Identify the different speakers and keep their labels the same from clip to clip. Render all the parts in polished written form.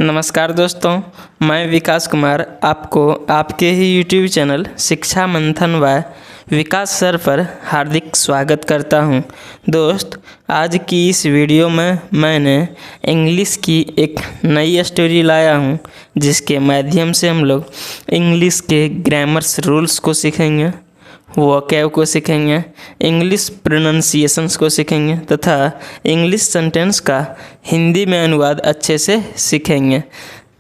Speaker 1: नमस्कार दोस्तों, मैं विकास कुमार आपको आपके ही यूट्यूब चैनल शिक्षा मंथन व विकास सर पर हार्दिक स्वागत करता हूं। दोस्त, आज की इस वीडियो में मैंने इंग्लिश की एक नई स्टोरी लाया हूं, जिसके माध्यम से हम लोग इंग्लिश के ग्रामर्स रूल्स को सीखेंगे, वोकैब को सीखेंगे, इंग्लिश प्रोनाउंसिएशंस को सीखेंगे तथा इंग्लिश सेंटेंस का हिंदी में अनुवाद अच्छे से सीखेंगे।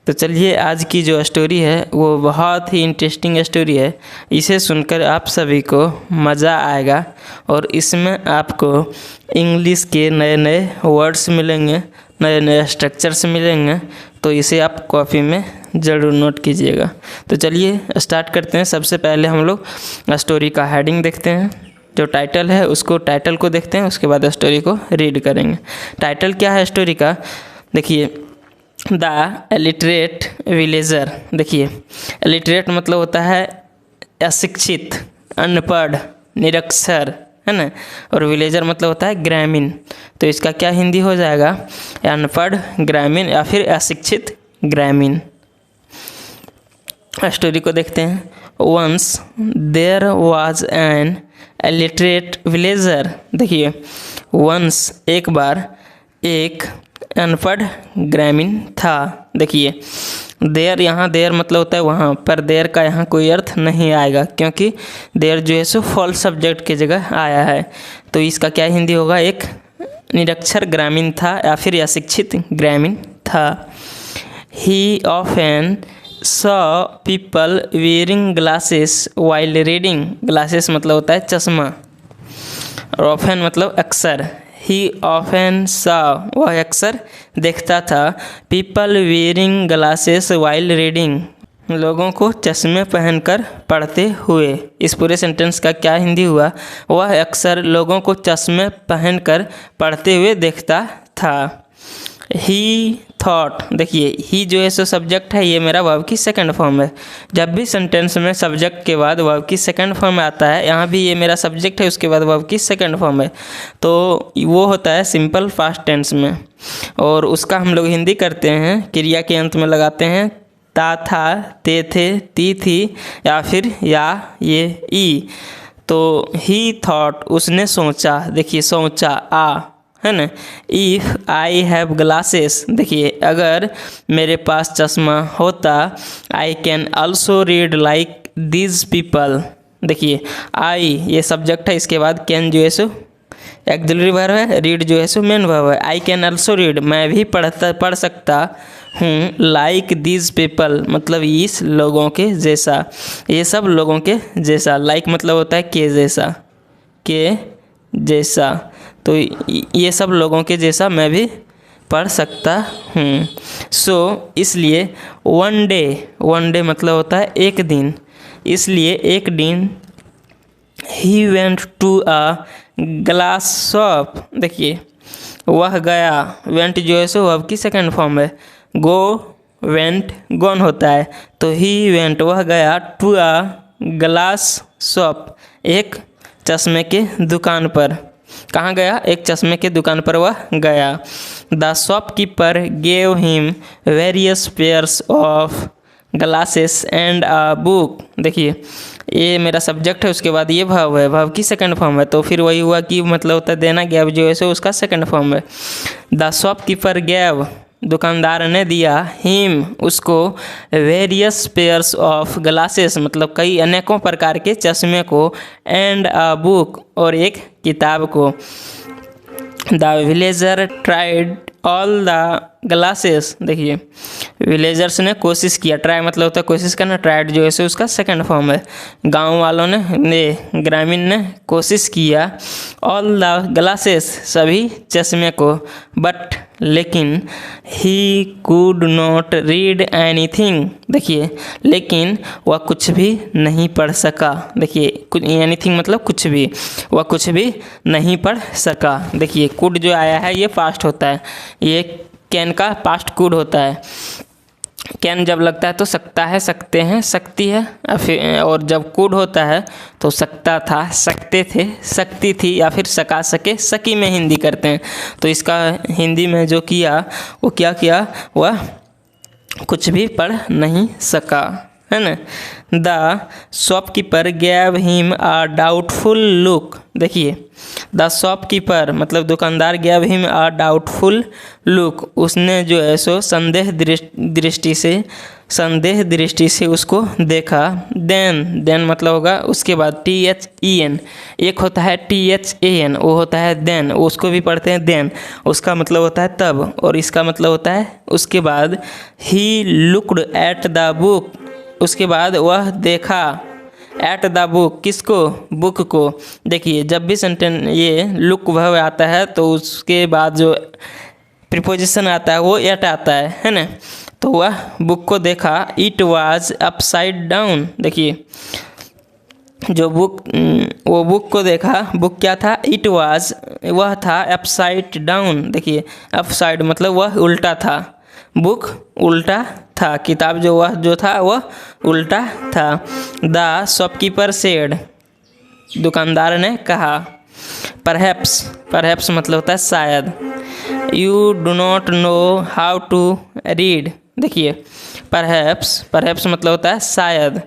Speaker 1: तो चलिए, आज की जो स्टोरी है वो बहुत ही इंटरेस्टिंग स्टोरी है। इसे सुनकर आप सभी को मज़ा आएगा और इसमें आपको इंग्लिश के नए नए वर्ड्स मिलेंगे, नए नए स्ट्रक्चर्स मिलेंगे। तो इसे आप कॉपी में ज़रूर नोट कीजिएगा। तो चलिए स्टार्ट करते हैं। सबसे पहले हम लोग स्टोरी का हेडिंग देखते हैं। जो टाइटल है उसको टाइटल को देखते हैं, उसके बाद स्टोरी को रीड करेंगे। टाइटल क्या है स्टोरी का? देखिए, द इलिटरेट विलेजर। देखिए, इलिटरेट मतलब होता है अशिक्षित, अनपढ़, निरक्षर, है ना। और विलेजर मतलब होता है ग्रामीण। तो इसका क्या हिंदी हो जाएगा? अनपढ़ ग्रामीण या फिर अशिक्षित ग्रामीण। स्टोरी को देखते हैं। Once there was an illiterate villager. देखिए, वंस एक बार एक अनपढ़ ग्रामीण था। देखिए, देयर, यहाँ देयर मतलब होता है वहाँ, पर देयर का यहाँ कोई अर्थ नहीं आएगा, क्योंकि देयर जो है सो फॉल सब्जेक्ट की जगह आया है। तो इसका क्या हिंदी होगा? एक निरक्षर ग्रामीण था या फिर अशिक्षित ग्रामीण था। ही often saw people wearing glasses while reading. Glasses मतलब होता है चश्मा, और ऑफन मतलब अक्सर। ही ऑफन सॉ, वह अक्सर देखता था, people wearing glasses while reading, लोगों को चश्मे पहनकर पढ़ते हुए। इस पूरे सेंटेंस का क्या हिंदी हुआ? वह अक्सर लोगों को चश्मे पहनकर पढ़ते हुए देखता था। ही थॉट। देखिए, ही जो है सो सब्जेक्ट है, ये मेरा वर्ब की सेकंड फॉर्म है। जब भी सेंटेंस में सब्जेक्ट के बाद वर्ब की सेकंड फॉर्म आता है, यहाँ भी ये मेरा सब्जेक्ट है, उसके बाद वर्ब की सेकंड फॉर्म है, तो वो होता है सिंपल पास्ट टेंस में। और उसका हम लोग हिंदी करते हैं, क्रिया के अंत में लगाते हैं ता, था, ते, थे, ती, थी, या फिर या, ये, ई। तो ही थॉट, उसने सोचा। देखिए, सोचा आ, है ना। If I have glasses. देखिए, अगर मेरे पास चश्मा होता, I can also read like these people. देखिए, आई ये सब्जेक्ट है, इसके बाद कैन जो है सो ऑक्सिलरी वर्ब है, रीड जो है सो मेन वर्ब है। आई कैन ऑल्सो रीड, मैं भी पढ़ सकता हूँ, लाइक दीज पीपल मतलब इस लोगों के जैसा, ये सब लोगों के जैसा। लाइक मतलब होता है के जैसा, के जैसा। तो ये सब लोगों के जैसा मैं भी पढ़ सकता हूँ। सो इसलिए वन डे मतलब होता है एक दिन, इसलिए एक दिन ही went to a glass shop. देखिए, वह गया, वेंट जो है सो वर्ब की सेकंड फॉर्म है। गो, वेंट, गॉन होता है। तो ही वेंट, वह गया, टू अ ग्लास शॉप, एक चश्मे के दुकान पर। कहाँ गया? एक चश्मे के दुकान पर वह गया। The shopkeeper gave him various pairs of glasses and a book. देखिए, ये मेरा सब्जेक्ट है, उसके बाद ये वर्ब है, वर्ब की सेकंड फॉर्म है। तो फिर वही हुआ कि मतलब होता है देना, गेव जो है सो उसका सेकंड फॉर्म है। द शॉपकीपर गेव, दुकानदार ने दिया, हिम उसको, वेरियस पेयर्स ऑफ ग्लासेस मतलब कई अनेकों प्रकार के चश्मे को, एंड अ बुक और एक किताब को। The villager tried all the glasses. देखिए, विलेजर्स ने कोशिश किया, ट्राई मतलब होता है कोशिश करना, ट्राइड जो है सो उसका सेकंड फॉर्म है। गांव वालों ने ग्रामीण ने कोशिश किया, ऑल द ग्लासेस सभी चश्मे को, बट लेकिन, he could not read anything. देखिए, लेकिन वह कुछ भी नहीं पढ़ सका। देखिए, कुछ एनीथिंग मतलब कुछ भी, वह कुछ भी नहीं पढ़ सका। देखिए, कुड जो आया है ये पास्ट होता है, ये कैन का पास्ट कुड होता है। कैन जब लगता है तो सकता है, सकते हैं, सकती है, और जब कुड होता है तो सकता था, सकते थे, सकती थी, या फिर सका, सके, सकी में हिंदी करते हैं। तो इसका हिंदी में जो किया वो क्या किया? वह कुछ भी पढ़ नहीं सका, है ना। The shopkeeper gave him a doubtful look. देखिए, द शॉपकीपर मतलब दुकानदार gave him a doubtful look, उसने जो है सो संदेह दृष्टि से उसको देखा। देन मतलब होगा उसके बाद, THEN, एक होता है THAN, वो होता है देन, उसको भी पढ़ते हैं देन, उसका मतलब होता है तब, और इसका मतलब होता है उसके बाद। He looked at the book, उसके बाद वह देखा। एट द बुक, किसको? बुक को। देखिए, जब भी सेंटेंस ये लुक वर्ब आता है तो उसके बाद जो प्रीपोजिशन आता है वो एट आता है ना। तो वह बुक को देखा। It was upside down. देखिए, जो वो बुक को देखा, बुक क्या था? इट वाज, वह था अपसाइड डाउन। देखिए, अपसाइड मतलब वह उल्टा था, बुक उल्टा था, किताब जो था वह उल्टा था। द शॉपकीपर सेड, दुकानदार ने कहा। परहैप्स मतलब होता है शायद। You do not know how to read. देखिए, परहैप्स मतलब होता है शायद।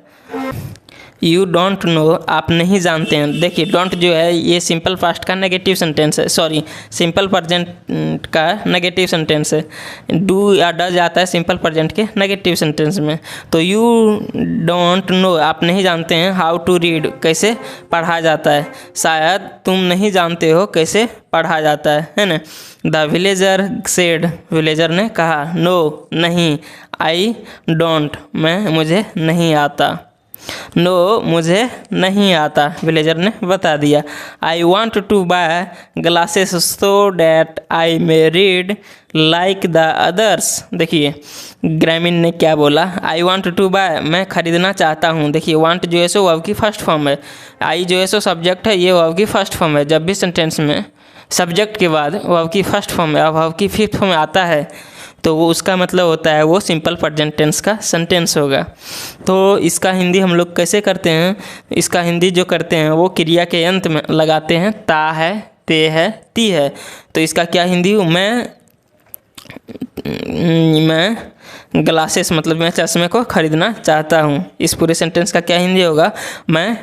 Speaker 1: यू डोंट नो, आप नहीं जानते हैं। देखिए, डोंट जो है ये सिंपल पास्ट का नेगेटिव सेंटेंस है, सॉरी सिंपल प्रेजेंट का नेगेटिव सेंटेंस है। डू या डज आता है सिंपल प्रेजेंट के नेगेटिव सेंटेंस में। तो यू डोंट नो, आप नहीं जानते हैं, हाउ टू रीड, कैसे पढ़ा जाता है। शायद तुम नहीं जानते हो कैसे पढ़ा जाता है ना। द विलेजर सेड, विलेजर ने कहा। नो, नहीं। आई डोंट, मुझे नहीं आता। नो, मुझे नहीं आता, विलेजर ने बता दिया। I want to buy glasses so that I may read like the others. देखिए, ग्रामीण ने क्या बोला? आई वॉन्ट टू बाय, मैं खरीदना चाहता हूँ। देखिए, वांट जो है सो वर्ब की फर्स्ट फॉर्म है, आई जो है सो सब्जेक्ट है, ये वर्ब की फर्स्ट फॉर्म है। जब भी सेंटेंस में सब्जेक्ट के बाद वर्ब की फर्स्ट फॉर्म है, वर्ब की फिफ्थ फॉर्म आता है, तो वो उसका मतलब होता है वो सिंपल प्रेजेंट टेंस का सेंटेंस होगा। तो इसका हिंदी हम लोग कैसे करते हैं? इसका हिंदी जो करते हैं वो क्रिया के अंत में लगाते हैं। ता है, ते है, ती है। तो इसका क्या हिंदी हो? मैं ग्लासेस मतलब मैं चश्मे को खरीदना चाहता हूँ। इस पूरे सेंटेंस का क्या हिंदी होगा? मैं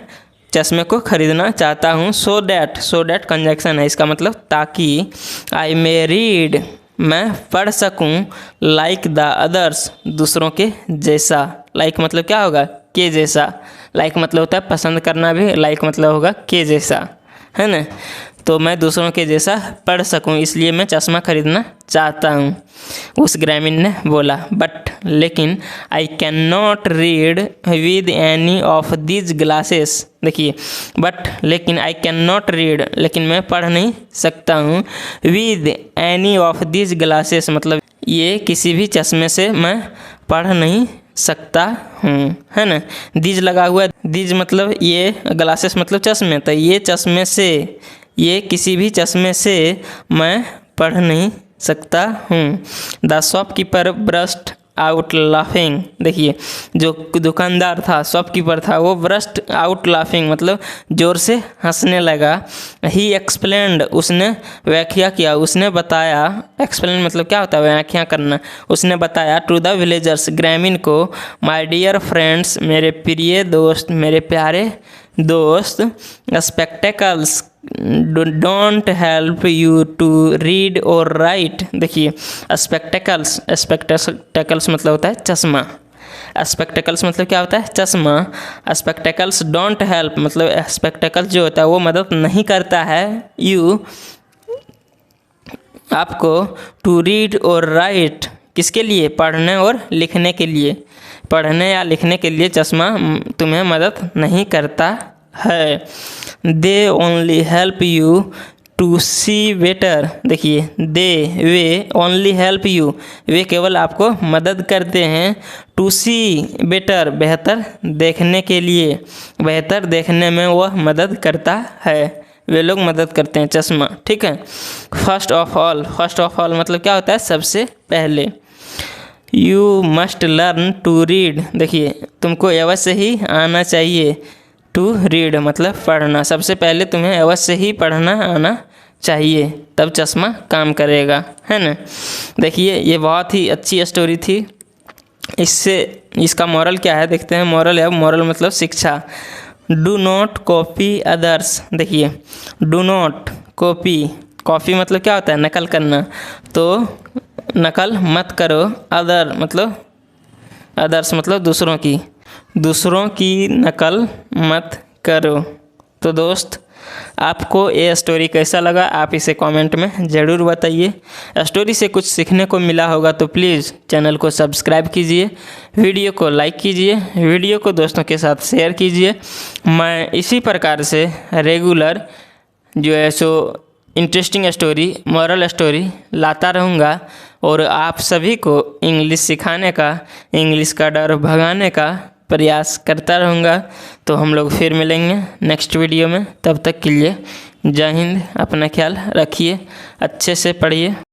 Speaker 1: चश्मे को खरीदना चाहता हूँ। सो डैट कंजक्शन है, इसका मतलब ताकि। आई मे रीड, मैं पढ़ सकूं। लाइक द अदर्स, दूसरों के जैसा। लाइक मतलब क्या होगा? के जैसा। लाइक मतलब होता है पसंद करना भी, लाइक मतलब होगा के जैसा, है ना। तो मैं दूसरों के जैसा पढ़ सकूं, इसलिए मैं चश्मा खरीदना चाहता हूं, उस ग्रामीण ने बोला। बट लेकिन, I can not read with any of these glasses. देखिए, बट लेकिन, आई कैन नॉट रीड, लेकिन मैं पढ़ नहीं सकता हूँ। With any of these glasses मतलब ये किसी भी चश्मे से मैं पढ़ नहीं सकता हूँ, है ना। दीज लगा हुआ है, दीज मतलब ये, ग्लासेस मतलब चश्मे, तो ये चश्मे से, ये किसी भी चश्मे से मैं पढ़ नहीं सकता हूँ। The shopkeeper burst out laughing. देखिए, जो दुकानदार था, शॉपकीपर था, वो ब्रस्ट आउट लाफिंग मतलब जोर से हंसने लगा। ही एक्सप्लेन्ड, उसने व्याख्या किया, उसने बताया। एक्सप्लेन मतलब क्या होता है? व्याख्या करना। उसने बताया टू द विलेजर्स, ग्रामीण को। माय डियर फ्रेंड्स, मेरे प्रिय दोस्त, मेरे प्यारे दोस्त। Spectacles don't help you to read और राइट। देखिए, स्पेक्टेकल्स मतलब होता है चश्मा। स्पेक्टेकल्स मतलब क्या होता है? चश्मा। स्पेक्टेकल्स डोंट हेल्प मतलब स्पेक्टेकल्स जो होता है वो मदद नहीं करता है यू, आपको, टू रीड और राइट, किसके लिए? पढ़ने और लिखने के लिए। पढ़ने या लिखने के लिए चश्मा तुम्हें मदद नहीं करता है। They only help you to see better. देखिए, वे ओनली हेल्प यू, वे केवल आपको मदद करते हैं। टू सी बेटर, बेहतर देखने के लिए, बेहतर देखने में वह मदद करता है, वे लोग मदद करते हैं, चश्मा। ठीक है। फर्स्ट ऑफ ऑल मतलब क्या होता है? सबसे पहले। You must learn to read. देखिए, तुमको अवश्य ही आना चाहिए। टू रीड मतलब पढ़ना। सबसे पहले तुम्हें अवश्य ही पढ़ना आना चाहिए, तब चश्मा काम करेगा, है ना। देखिए, ये बहुत ही अच्छी स्टोरी थी। इससे इसका मॉरल क्या है देखते हैं। मॉरल है, मॉरल मतलब शिक्षा। Do not copy others. देखिए, डू नॉट कॉपी, कॉपी मतलब क्या होता है, नकल करना, तो नकल मत करो। अदर मतलब, अदर्स मतलब दूसरों की नकल मत करो। तो दोस्त, आपको ये स्टोरी कैसा लगा आप इसे कमेंट में ज़रूर बताइए। स्टोरी से कुछ सीखने को मिला होगा तो प्लीज़ चैनल को सब्सक्राइब कीजिए, वीडियो को लाइक कीजिए, वीडियो को दोस्तों के साथ शेयर कीजिए। मैं इसी प्रकार से रेगुलर जो है so interesting story, moral story लाता रहूँगा और आप सभी को इंग्लिश सिखाने का, इंग्लिश का डर भगाने का प्रयास करता रहूँगा। तो हम लोग फिर मिलेंगे नेक्स्ट वीडियो में। तब तक के लिए जय हिंद, अपना ख्याल रखिए, अच्छे से पढ़िए।